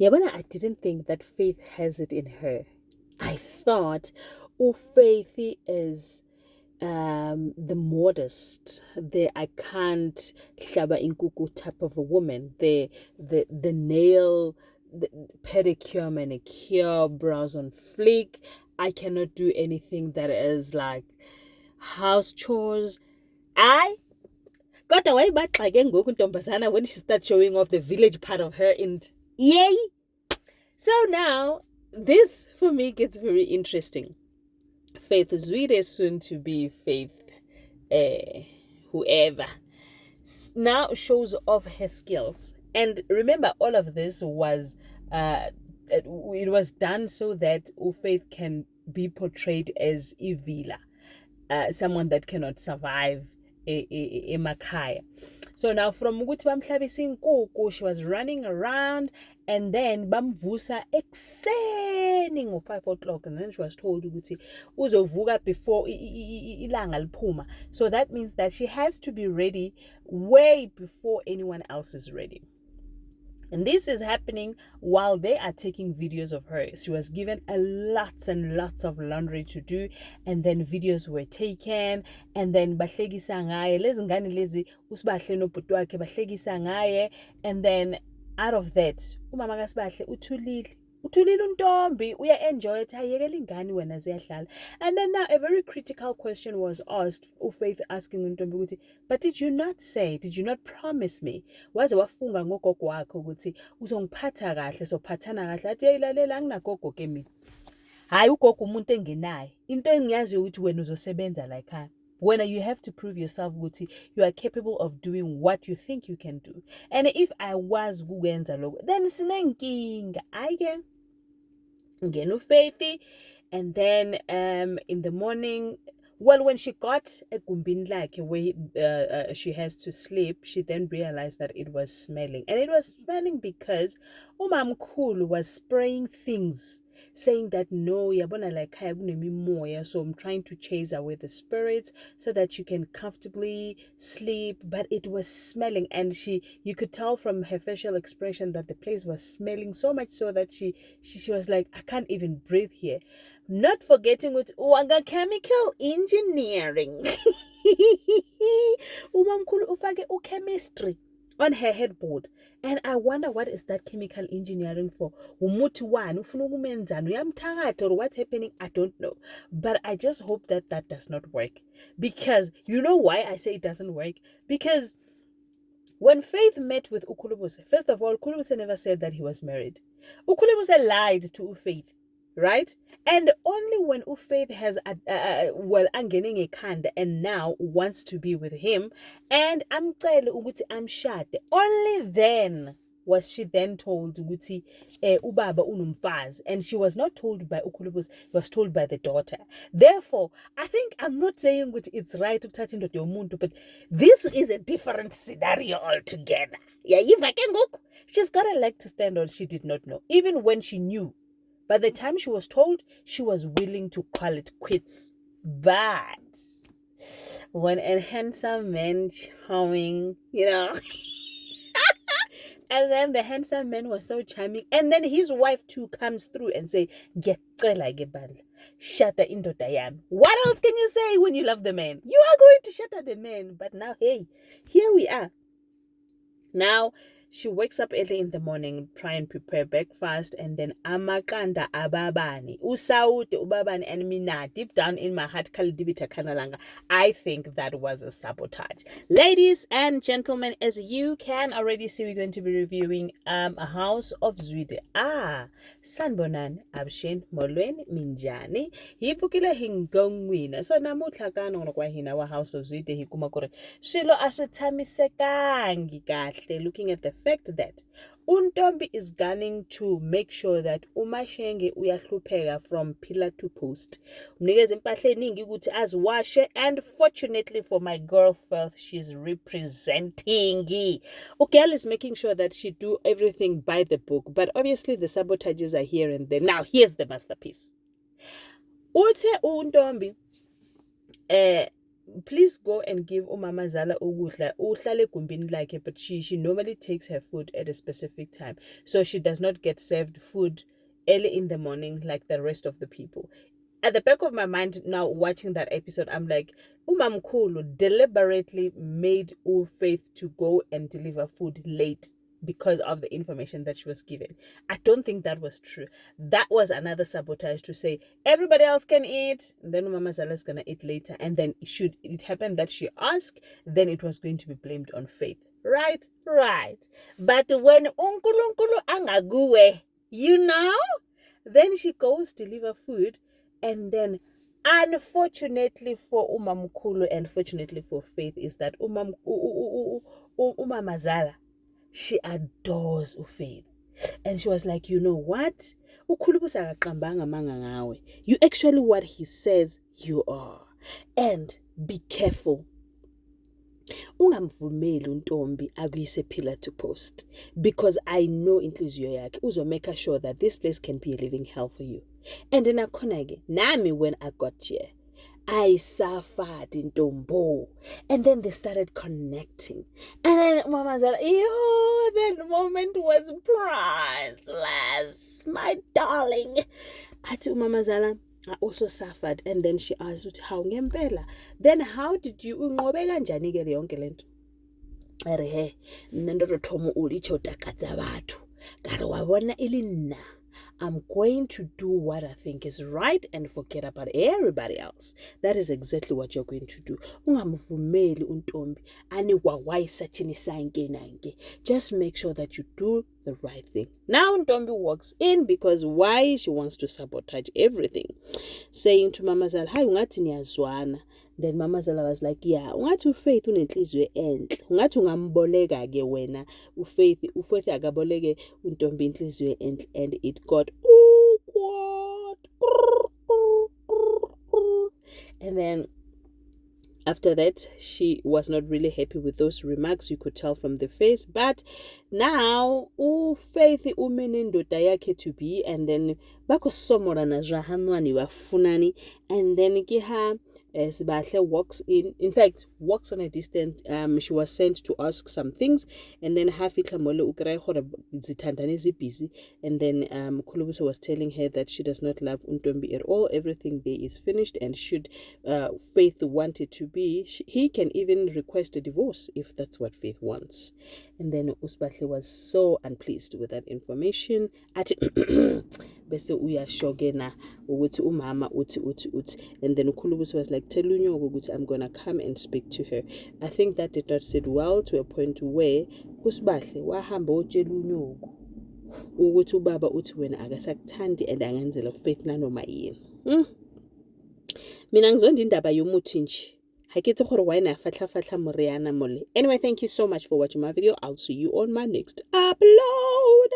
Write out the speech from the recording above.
Yabona, I didn't think that Faith has it in her. I thought, oh, Faith is the modest, the I can't hlaba inkuku type of a woman, the nail, the pedicure, manicure, brows on fleek. I cannot do anything that is like house chores. I got away back again when she started showing off the village part of her and yay. So now this for me gets very interesting. Faith Zwide, soon to be Faith whoever, now shows off her skills. And remember, all of this was it was done so that Faith can be portrayed as Evila, someone that cannot survive emakhaya. So now from ukuthi bamhlabisa inkukhu, she was running around, and then bamvusa ekuseni ngo-5 o'clock, and then she was told ukuthi uzovuka before ilanga liphuma. So that means that she has to be ready way before anyone else is ready. And this is happening while they are taking videos of her. She was given lots and lots of laundry to do, and then videos were taken, and then bahlekisa ngaye lezi ngane lezi usibahle nobhuti wakhe bahlekisa ngaye, and then out of that umama kaSibahle uthulile untombi uya-enjoy it, ayekela ingane wena ziyadlala. And then now a very critical question was asked, uFaith asking untombi ukuthi, but did you not promise me, waze wafunga ngogogo wakho ukuthi uzongiphatha kahle, sophathana kahle? Athi eyilalela anginagogo ke mina, hayi ugogo umuntu engenayo, into engiyaziyo ukuthi wena uzosebenza la ekhaya. When you have to prove yourself ukuthi you are capable of doing what you think you can do. And if I was kukwenza lokho, then sinenkinga. Ayike ngena uFaith, and then in the morning, well, when she got egumbini lakhe where she has to sleep, she then realized that it was smelling. And it was smelling because umamkhulu was spraying things, saying that no, yabona la ekhaya kunemimoya, so I'm trying to chase away the spirits so that you can comfortably sleep. But it was smelling, and you could tell from her facial expression that the place was smelling so much so that she was like, I can't even breathe here. Not forgetting with wanga chemical engineering. Umamkhulu ufake chemistry on her headboard. And I wonder, what is that chemical engineering for? Umuthi wani ufuna ukumenzani, uyamthakatha, or what's happening? I don't know. But I just hope that does not work. Because you know why I say it doesn't work? Because when Faith met with Ukhulubuse, first of all, Ukhulubuse never said that he was married. Ukhulubuse lied to Faith, right? And only when Faith has angening ekhanda and now wants to be with him, and amcele ukuthi amshade, only then was she then told ukuthi ubaba unomfazi. And she was not told by Ukhulubuse, she was told by the daughter. Therefore, I think, I'm not saying ukuthi it's right ukuthatha indoda yomuntu, but this is a different scenario altogether. Yeah, she's got a leg to stand on. She did not know, even when she knew. By the time she was told, she was willing to call it quits. But when a handsome man charming, and then the handsome man was so charming, and then his wife too comes through and say, shatter indoda yami. What else can you say when you love the man? You are going to shatter the man. But now, hey, here we are. Now, she wakes up early in the morning, try and prepare breakfast, and then amakanda ababani, usaude ubabani, and mina, deep down in my heart, kalidibita kanalanga, I think that was a sabotage. Ladies and gentlemen, as you can already see, we're going to be reviewing A House of Zwide. Sanbonan, Abshin, Molweni, Minjani, hipukile hingongwina. So namutla kano kwa hina wa House of Zwide hikumakore. Shilo ashetamisekangi kahle, looking at the fact that untombi is gunning to make sure that umashenge uyahlupheka from pillar to post. Umnikeza impahla eningi ukuthi aziwashe, and fortunately for my girl Faith, she's representing. Girl is making sure that she do everything by the book, but obviously the sabotages are here and there. Now here's the masterpiece. Uthe untombi please go and give umama Zala ukudla uhlale egumbini lakhe, but she normally takes her food at a specific time, so she does not get served food early in the morning like the rest of the people. At the back of my mind now, watching that episode, I'm like, Umamkulu deliberately made Faith to go and deliver food late because of the information that she was given. I don't think that was true. That was another sabotage to say everybody else can eat, and then Mama Zala is gonna eat later, and then should it happen that she asked, then it was going to be blamed on Faith. Right. But when Unkulunkulu angaguwe, then she goes deliver food, and then unfortunately for Umamkulu and fortunately for Faith is that Umama Zala, she adores Faith. And she was like, you know what? You actually what he says you are. And be careful. Ungamvumeli untombi akuyise pillar to post, because I know inhliziyo yakhe uzomake sure that this place can be a living hell for you. And nakhona ke nami when I got here, I suffered ntombo, and then they started connecting, and then Mama Zala, that moment was priceless, my darling. Ati Mama Zala, I also suffered, and then she asked, how ngempela? Then how did you unqobe kanjani ke yonke lento? Are he nandothomo ulicho takatsa batho kare wa bona ilinna. I'm going to do what I think is right and forget about everybody else. That is exactly what you're going to do. Ungamvumeli untombi anikwa wayisatshinisayo inkenanke. Just make sure that you do the right thing. Now Ntombi walks in because why? She wants to sabotage everything. Saying to Mama Zala, "Hayi ungathi niyazwana." Then Mama Zala was like, yeah, ungathi uFaith unenhliziyo enhle. Ungathi ungamboleka ke wena uFaith akaboleke untombi inhliziyo enhle, and it got awkward. And then after that, she was not really happy with those remarks. You could tell from the face. But now, Faith umenindoda yakhe to be, and then bako somora na jahanwani wafunani, and then kiha Sibahle walks in. In fact, walks on a distance. She was sent to ask some things, and then Hafitla Mole Ukrai Hora Zitandani busy, and then Kulubusa was telling her that she does not love Untombi at all. Everything there is finished, and should Faith want it to be, he can even request a divorce if that's what Faith wants. And then Usbatle was so unpleased with that information. Ati bese uyashogena ukuthi umama uthi. And then Ukulubusa was like, tell Unyogo ukuthi I'm gonna come and speak to her. I think that did not sit well to a point where Usbatle wahamba utshela Unyogo ukuthi ubaba uthi wena akasakuthandi and angenzela Faith nanoma yini. Mina ngizonda indaba yomuthi nje. Haketse gore why na fatla moriana mole. Anyway, thank you so much for watching my video. I'll see you on my next upload.